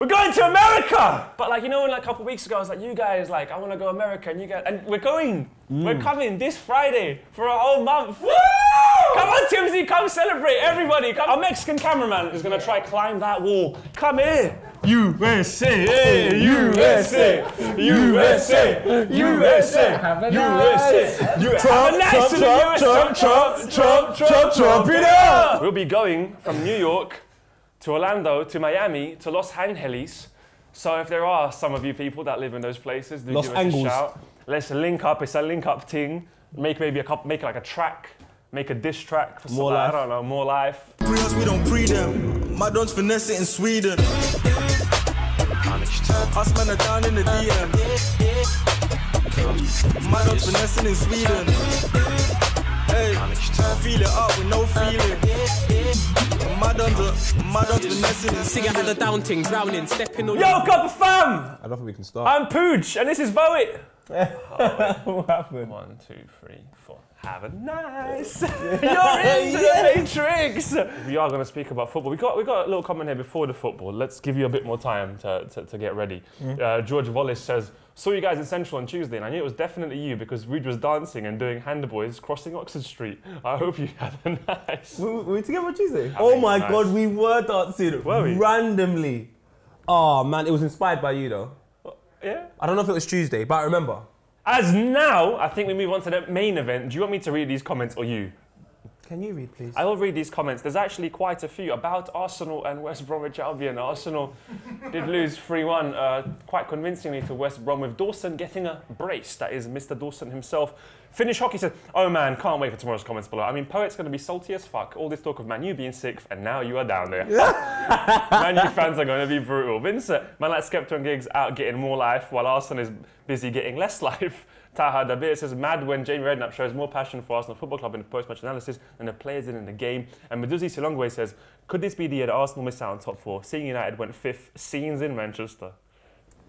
We're going to America! But like, you know, like a couple of weeks ago, I was like, you guys, like, I want to go America, and you guys, and we're going. We're coming this Friday for a whole month. Woo! Come on, Timsy, come celebrate, everybody. Come. Our Mexican cameraman is going to try climb that wall. Come here. USA, USA, USA, USA, have a nice Trump. We'll be going from New York to Orlando, to Miami, to Los Angeles. So if there are some of you people that live in those places, do give us a shout. Let's link up. It's a link up thing. Make maybe make like a track. Make a diss track for more life. I don't know, more life. Pre us, we don't pre them. My don's finesse it in Sweden. Us men are down in the DM. My don's finessing in Sweden. Hey, feel it up with no feeling. My don's finessing in Sweden. Had the down ting, drowning, stepping on. Yo, Copper Fam! I don't think we can start. I'm Pooch, and this is Vote It. What happened? 1, 2, 3, 4. Have a nice. You're into the Matrix. We are going to speak about football. We got a little comment here before the football. Let's give you a bit more time to get ready. George Wallace says, saw you guys in Central on Tuesday, and I knew it was definitely you because Reed was dancing and doing handboys crossing Oxford Street. I hope you had a nice. Were we together on Tuesday? Oh my God, we were dancing randomly. Oh man, it was inspired by you though. Yeah. I don't know if it was Tuesday, but I remember. As now, I think we move on to the main event. Do you want me to read these comments or you? Can you read, please? I will read these comments. There's actually quite a few about Arsenal and West Bromwich Albion. Arsenal did lose 3-1 quite convincingly to West Brom with Dawson getting a brace. That is Mr. Dawson himself. Finnish Hockey said, oh man, can't wait for tomorrow's comments below. I mean, Poet's going to be salty as fuck. All this talk of Man U being 6th and now you are down there. Man U fans are going to be brutal. Vincent, man like Skepta and Giggs out getting more life while Arsenal is busy getting less life. Taha Dabir says, mad when Jamie Redknapp shows more passion for Arsenal Football Club in the post-match analysis than the players did in the game. And Meduzi Silongwe says, could this be the year that Arsenal missed out on top 4? Seeing United went 5th, scenes in Manchester.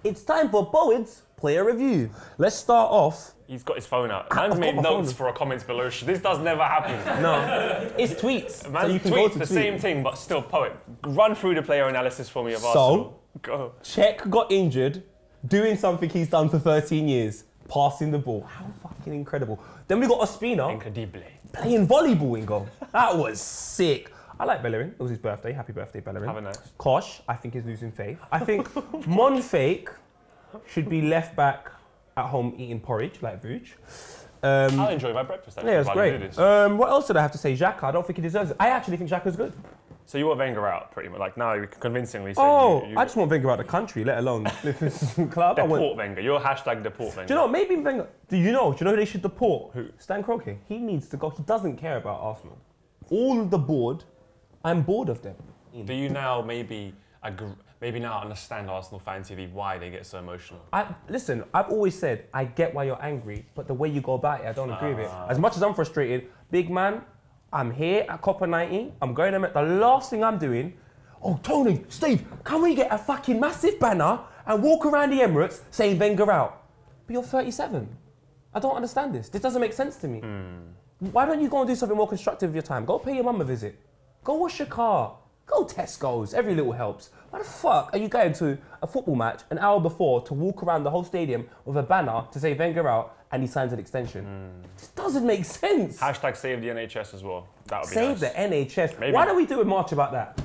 It's time for Poet's player review. Let's start off. He's got his phone out. Man's made notes for a comments below. This does never happen. No, it's tweets. Man, so you can tweets go to the same thing, but still, Poet, run through the player analysis for me of Arsenal. Go. Czech got injured, doing something he's done for 13 years. Passing the ball. How fucking incredible. Then we got Ospina Incredible. Playing volleyball in goal. That was sick. I like Bellerin. It was his birthday. Happy birthday, Bellerin. Have a nice. Kosh, I think, is losing faith. I think Monfake should be left back at home eating porridge like Vuj. I'll enjoy my breakfast. Actually, yeah, it's great. What else did I have to say? Xhaka, I don't think he deserves it. I actually think Xhaka's good. So you want Wenger out, pretty much. Like now, you convincingly say. I just want Wenger out of the country, let alone the club. Deport Wenger. You're hashtag deport Wenger. Do you know? Maybe Wenger. Do you know who they should deport? Who? Stan Kroenke. He needs to go. He doesn't care about Arsenal. All the board. I'm bored of them. Do you now maybe now understand Arsenal fan TV why they get so emotional? Listen, I've always said I get why you're angry, but the way you go about it, I don't agree with it. As much as I'm frustrated, big man. I'm here at Copper 90. I'm going to make the last thing I'm doing. Oh, Tony, Steve, can we get a fucking massive banner and walk around the Emirates saying Wenger out? But you're 37. I don't understand this. This doesn't make sense to me. Why don't you go and do something more constructive with your time? Go pay your mum a visit. Go wash your car. Go Tesco's. Every little helps. Why the fuck are you going to a football match an hour before to walk around the whole stadium with a banner to say Wenger out and he signs an extension? This doesn't make sense. Hashtag save the NHS as well. That would be nice. Save the NHS. Maybe. Why don't we do a march about that?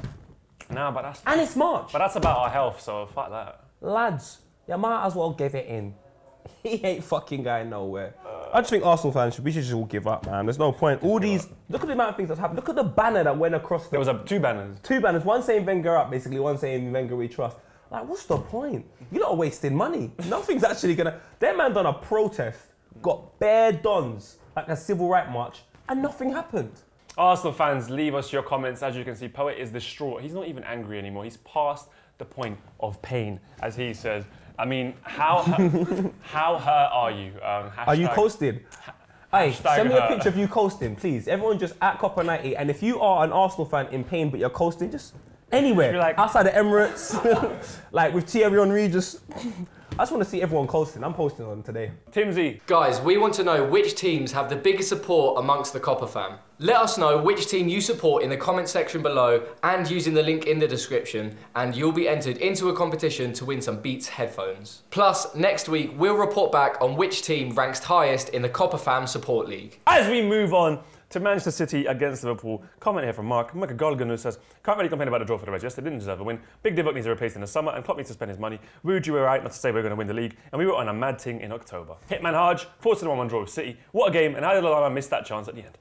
No, but that's... And it's March. But that's about our health, so fuck that. Lads, you might as well give it in. He ain't fucking going nowhere. I just think Arsenal fans we should just all give up, man. There's no point. All these, look at the amount of things that's happened. Look at the banner that went across. There was 2 banners. 2 banners. One saying Wenger up, basically. One saying Wenger we trust. Like, what's the point? You're not wasting money. Nothing's actually gonna. Their man done a protest, got bare dons, like a civil rights march, and nothing happened. Arsenal fans, leave us your comments. As you can see, Poet is distraught. He's not even angry anymore. He's past the point of pain, as he says. I mean, how hurt are you? Are you coasting? Hey, send me a picture of you coasting, please. Everyone just at Copper 90. And if you are an Arsenal fan in pain but you're coasting, just anywhere. Like, outside the Emirates, like with Thierry Henry just I just want to see everyone coasting. I'm posting on today. Timsy. Guys, we want to know which teams have the biggest support amongst the Copper fam. Let us know which team you support in the comment section below and using the link in the description, and you'll be entered into a competition to win some Beats headphones. Plus, next week, we'll report back on which team ranks highest in the Copper fam support league. As we move on to Manchester City against Liverpool, comment here from Mark Golgan, who says, can't really complain about the draw for the Reds. Yes, they didn't deserve a win. Big Divock needs a replacement in the summer, and Klopp needs to spend his money. Rude, you were right not to say we're going to win the league, and we were on a mad thing in October. Hitman Haj, forced a 1-1 draw with City. What a game, and how did Lallana miss that chance at the end?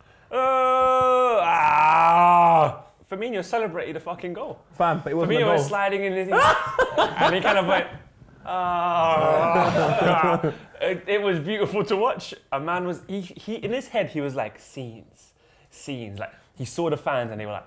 Firmino celebrated a fucking goal. Fam, but it wasn't a Firmino goal. was sliding in his... and he kind of went... It was beautiful to watch. A man was... He in his head, he was like, scenes. Like, he saw the fans and they were like,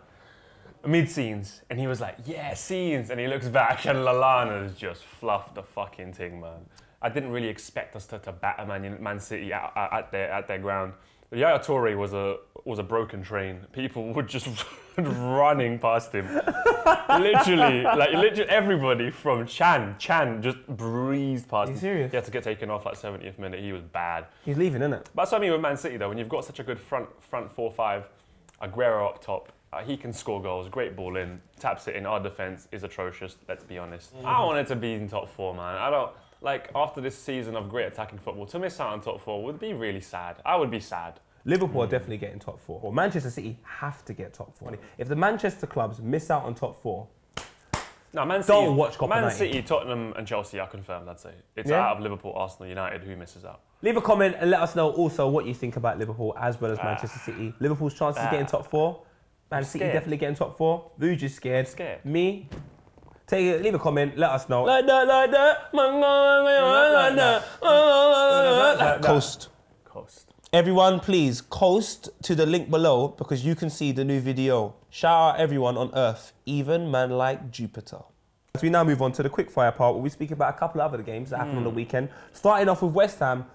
mid-scenes. And he was like, yeah, scenes. And he looks back and Lallana's just fluffed the fucking thing, man. I didn't really expect us to batter Man City at their ground. The Yaya Toure was a broken train. People were just running past him. literally everybody from Chan just breezed past him. Are you serious? He had to get taken off like 70th minute. He was bad. He's leaving, isn't it? But that's what I mean with Man City though. When you've got such a good front 4-5, Aguero up top, he can score goals. Great ball in, taps it in. Our defense is atrocious. Let's be honest. I wanted to be in top 4, man. I don't. Like, after this season of great attacking football, to miss out on top 4 would be really sad. I would be sad. Liverpool are definitely getting top 4. Or Manchester City have to get top 4. If the Manchester clubs miss out on top 4, no, Man City, don't watch Copa Man 90. City, Tottenham and Chelsea are confirmed, I'd say. It's Yeah? out of Liverpool, Arsenal, United, who misses out? leave a comment and let us know also what you think about Liverpool as well as Manchester City. Liverpool's chances of getting top 4. Man City scared. definitely getting top 4. Vuj is scared. Scared. Me? Leave a comment, let us know. Coast. Everyone, please coast to the link below because you can see the new video. Shout out everyone on Earth, even man like Jupiter. As we now move on to the quickfire part where we speak about a couple of other games that happened on the weekend. Starting off with West Ham,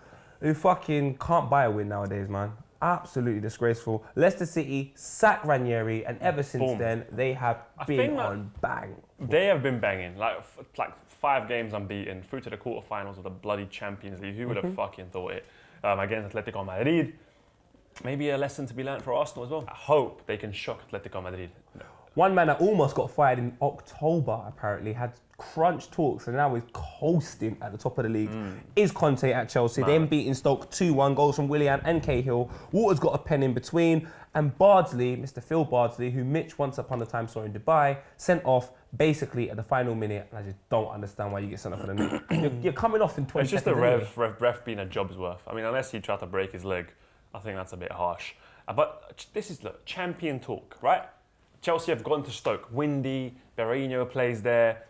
who fucking can't buy a win nowadays, man. Absolutely disgraceful. Leicester City sacked Ranieri, and ever since then, they have been on bang. They have been banging. Like 5 games unbeaten, through to the quarterfinals of the bloody Champions League. Who would have fucking thought it? Against Atletico Madrid. Maybe a lesson to be learned for Arsenal as well. I hope they can shock Atletico Madrid. One man that almost got fired in October, apparently, had crunch talks and now is coasting at the top of the league, is Conte at Chelsea. Then beating Stoke 2-1, goals from Willian and Cahill. Walter's got a pen in between. And Bardsley, Mr. Phil Bardsley, who Mitch once upon a time saw in Dubai, sent off basically at the final minute. And I just don't understand why you get sent off for the minute. You're coming off in 20 It's just seconds. the ref being a job's worth. I mean, unless you try to break his leg, I think that's a bit harsh. But this is, look, champion talk, right? Chelsea have gone to Stoke. Windy, Berahino plays there.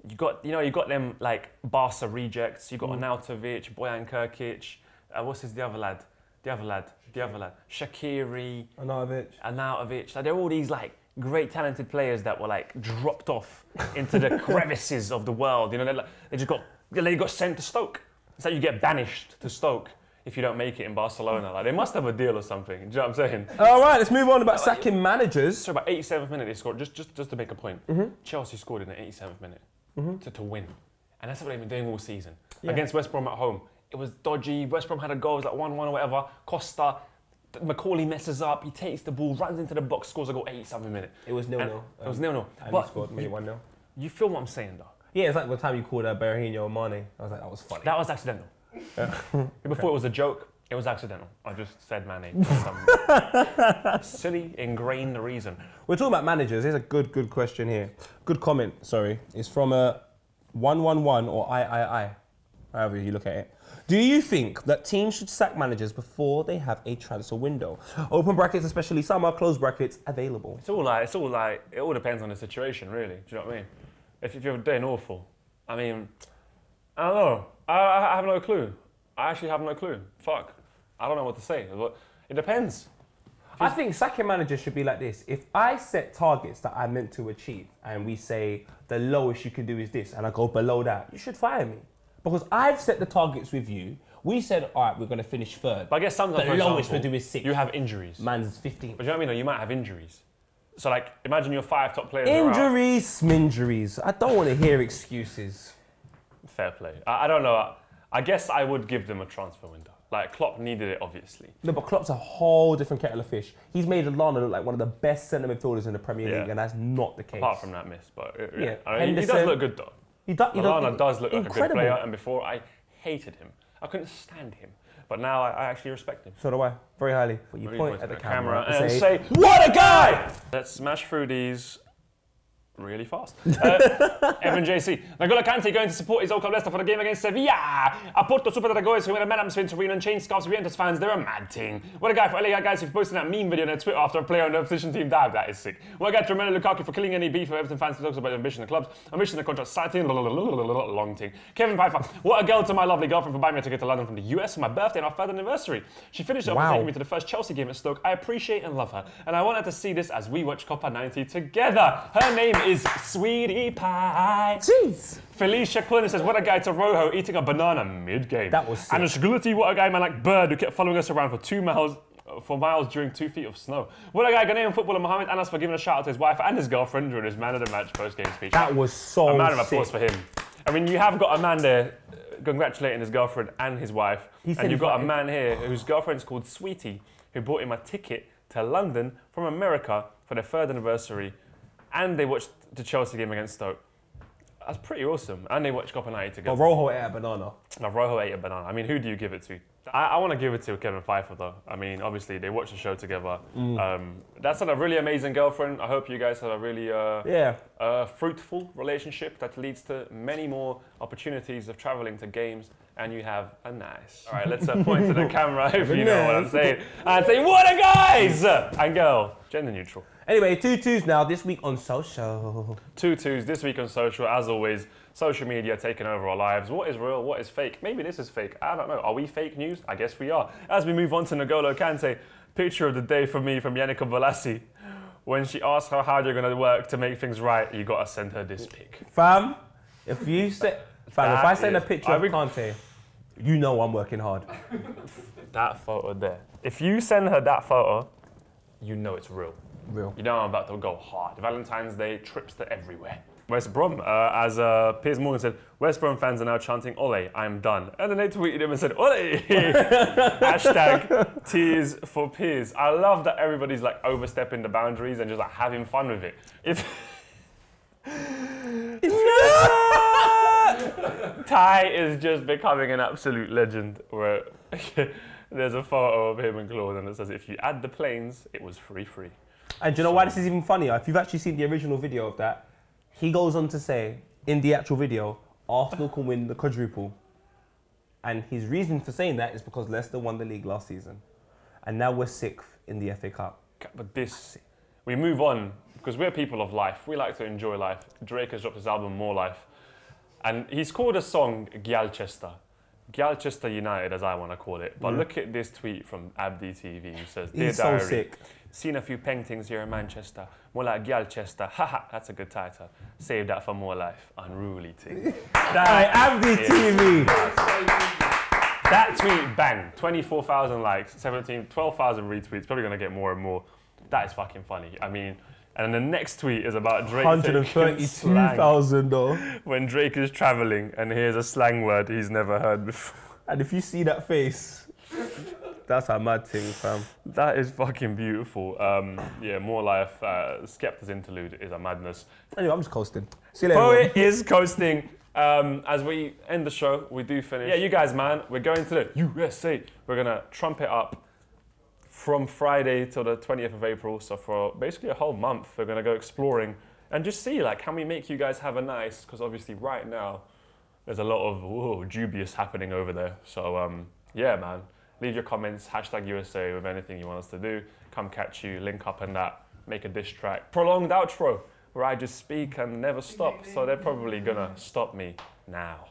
You got them like Barca rejects. You got Arnautovic, Bojan Krkic. What's the other lad? The other lad. Shaqiri. Arnautovic. Like, they're all these like great talented players that were like dropped off into the crevices of the world. You know, they got sent to Stoke. It's like you get banished to Stoke if you don't make it in Barcelona. Like, they must have a deal or something. Do you know what I'm saying? All right, let's move on about sacking managers. So about 87th minute they scored, just to make a point. Chelsea scored in the 87th minute to win. And that's what they've been doing all season. Against West Brom at home, it was dodgy. West Brom had a goal, it was like 1-1 or whatever. Costa, Macaulay messes up, he takes the ball, runs into the box, scores a goal 87th minute. It was 0-0. It was 0-0. And he scored maybe 1-0. You feel what I'm saying though? Yeah, it's like the time you called Berahino Mane. I was like, that was funny. That was accidental. Before it was a joke, it was accidental. I just said Mane. Silly, ingrained reason. We're talking about managers. Here's a good question here. Good comment, sorry. It's from a 111 or I, however you look at it. Do you think that teams should sack managers before they have a transfer window? Open brackets, especially summer, closed brackets, available. It all depends on the situation, really. Do you know what I mean? If you're doing awful, I mean, I don't know. I have no clue. I actually have no clue. Fuck. I don't know what to say. But it depends. I think sacking managers should be like this. If I set targets that I'm meant to achieve and we say the lowest you can do is this and I go below that, you should fire me. Because I've set the targets with you. We said, all right, we're going to finish third. But I guess sometimes, the lowest we do is 6. You have injuries. Man's 15. But you know what I mean? You might have injuries. So, like, imagine your 5 top players are out. Injuries, sminjuries. I don't want to hear excuses. fair play. I don't know. I guess I would give them a transfer window. Like, Klopp needed it, obviously. No, but Klopp's a whole different kettle of fish. He's made Lallana look like one of the best centre midfielders in the Premier League, and that's not the case. Apart from that miss, but yeah. I mean, he does look good, though. Lallana does look like a good player, and before I hated him. I couldn't stand him. But now I actually respect him. So do I, very highly. But you point at the camera and say, what a guy! Let's smash through these really fast. Evan JC. N'Golo Kante going to support his old club Leicester for the game against Sevilla. A Porto Super Dragões who win a Madame Spin Torino and chain scarves Juventus fans. They're a mad team. What a guy for LA guys who posted that meme video on their Twitter after a player on the opposition team died. That is sick. What a guy to Romelu Lukaku for killing any beef for Everton fans who talks about ambition of clubs. Ambition of contract signing. Long thing. Kevin Pfeiffer. What a girl to my lovely girlfriend for buying me a ticket to London from the US for my birthday and our 3rd anniversary. She finished it off by taking me to the first Chelsea game at Stoke. I appreciate and love her. And I want her to see this as we watch Copa 90 together. Her name is Sweetie Pie. Jeez. Felicia Quinn says, what a guy to Rojo eating a banana mid-game. That was sick. And Shgulity, what a guy man like Bird who kept following us around for miles during 2 feet of snow. What a guy, Ghanaian footballer Mohamed Anas for giving a shout out to his wife and his girlfriend during his man of the match post-game speech. That was so a man of applause for him. I mean, you have got a man there congratulating his girlfriend and his wife. And you've got a man here whose girlfriend's called Sweetie, who bought him a ticket to London from America for their 3rd anniversary. And they watched the Chelsea game against Stoke. That's pretty awesome. And they watched Copa 90 together. But Rojo ate a banana. No, Rojo ate a banana. I mean, who do you give it to? I want to give it to Kevin Pfeiffer, though. I mean, obviously, they watched the show together. That's a really amazing girlfriend. I hope you guys have a really fruitful relationship that leads to many more opportunities of traveling to games. And you have a nice. All right, let's point to the camera if you know what I'm saying. And say, what a guys! And girl, gender neutral. Anyway, 2-2s now this week on social. 2-2s this week on social. As always, social media taking over our lives. What is real? What is fake? Maybe this is fake. I don't know. Are we fake news? I guess we are. As we move on to N'Golo Kante, picture of the day for me from Yannicka Velassi. When she asks how hard you're going to work to make things right, you got to send her this pic. Fam, if I send a picture of Kante, you know I'm working hard. That photo there. If you send her that photo, you know it's real. Real. You know I'm about to go hard. Valentine's Day, trips to everywhere. West Brom, as Piers Morgan said, West Brom fans are now chanting, Ole, I'm done. And then they tweeted him and said, Ole! Hashtag tears for Piers. I love that everybody's like overstepping the boundaries and just like having fun with it. Ty is just becoming an absolute legend where there's a photo of him and Claude and it says, if you add the planes, it was free. And do you know why this is even funnier? If you've actually seen the original video of that, he goes on to say, in the actual video, Arsenal can win the quadruple. And his reason for saying that is because Leicester won the league last season. And now we're 6th in the FA Cup. But we move on, because we're people of life. We like to enjoy life. Drake has dropped his album, More Life. And he's called a song Gyalchester. Gyalchester United, as I want to call it. But look at this tweet from Abdi TV. He says, Dear Diary, so sick. Seen a few paintings here in Manchester. More like Gyalchester. Haha, that's a good title. Save that for more life. Unruly thing. Abdi TV. That tweet, bang. 24,000 likes, 12,000 retweets. Probably going to get more and more. That is fucking funny. I mean, and the next tweet is about Drake. 132,000 though. When Drake is traveling and hears a slang word he's never heard before. And if you see that face, that's a mad thing, fam. That is fucking beautiful. Yeah, More Life, Skepta's interlude is a madness. Anyway, I'm just coasting. See you later. Poet is coasting. As we end the show, we do finish. Yeah, you guys, man, we're going to the USA. We're going to trump it up from Friday till the 20th of April. So for basically a whole month, we're going to go exploring and just see, like, can we make you guys have a nice, because obviously right now, there's a lot of dubious happening over there. So, yeah, man, leave your comments, #USA with anything you want us to do. Come catch you, link up and that, make a diss track. Prolonged outro, where I just speak and never stop. So they're probably going to stop me now.